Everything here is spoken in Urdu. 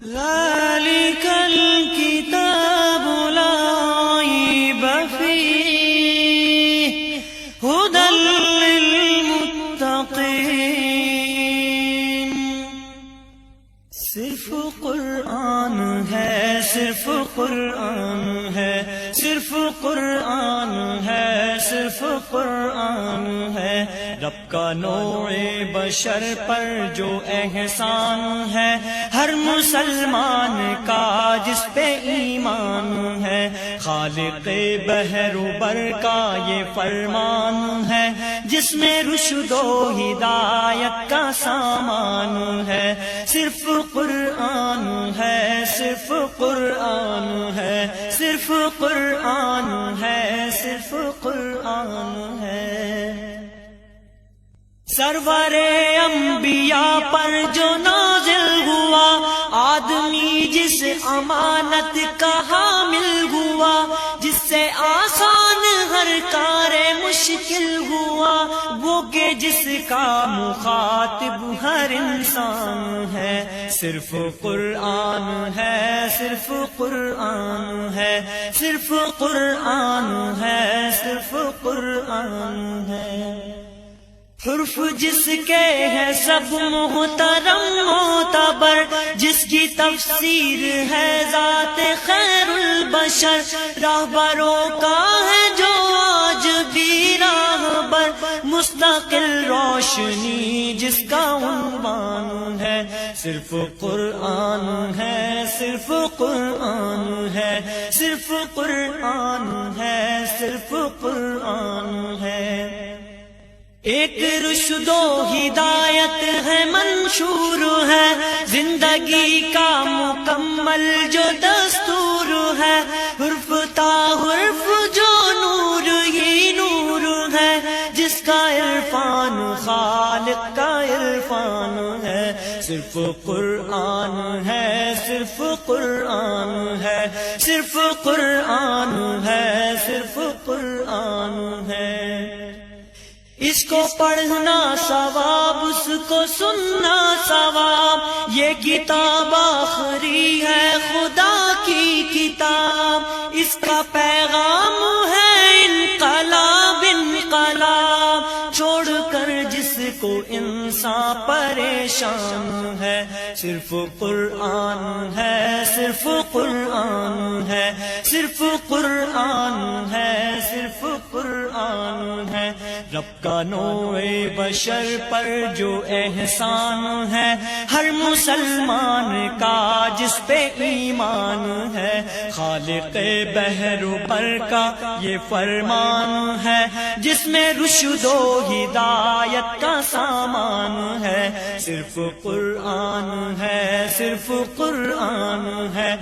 ذلك الكتاب لا ريب فيه هدى للمتقين. صرف قرآن ہے، صرف قرآن ہے، صرف قرآن ہے، صرف قرآن ہے. رب کا نوع بشر پر جو احسان ہے، ہر مسلمان کا جس پہ ایمان ہے. خالق بحر و بر کا یہ فرمان ہے، جس میں رشد و ہدایت کا سامان ہے. صرف قرآن ہے، صرف قرآن ہے، صرف قرآن ہے، صرف قرآن ہے. سرور انبیاء پر جو نازل ہوا، آدمی جس امانت کا حامل ہوا، جس سے آسان ہر کار مشکل ہوا، وہ کہ جس کا مخاطب ہر انسان ہے. صرف قرآن ہے، صرف قرآن ہے، صرف قرآن ہے، صرف قرآن ہے. حرف جس کے ہے سب محترم معتبر، جس کی تفسیر ہے ذات خیر البشر، راہبروں کا ہے جو آج بھی راہبر، مستقل روشنی جس کا عنوان ہے. صرف قرآن ہے، صرف قرآن ہے، صرف قرآن ہے، صرف قرآن ہے. ایک رشد و ہدایت ہے منشور ہے، زندگی کا مکمل جو دستور ہے. حرف تا حرف جو نور ہی نور ہے، جس کا عرفان خالق کا عرفان ہے. صرف قرآن ہے، صرف قرآن ہے، صرف قرآن ہے، صرف قرآن ہے. اس کو پڑھنا ثواب، اس کو سننا ثواب، یہ کتاب آخری ہے خدا کی کتاب. اس کا پیغام ہے انقلاب انقلاب، چھوڑ کر جس کو انسان پریشان ہے. صرف قرآن ہے، صرف قرآن ہے، صرف قرآن ہے، صرف قرآن ہے. رب کا نوع بشر پر جو احسان ہے، ہر مسلمان کا جس پہ ایمان ہے. خالق بحر و بر کا یہ فرمان ہے، جس میں رشد و ہدایت کا سامان ہے. صرف قرآن ہے، صرف قرآن ہے.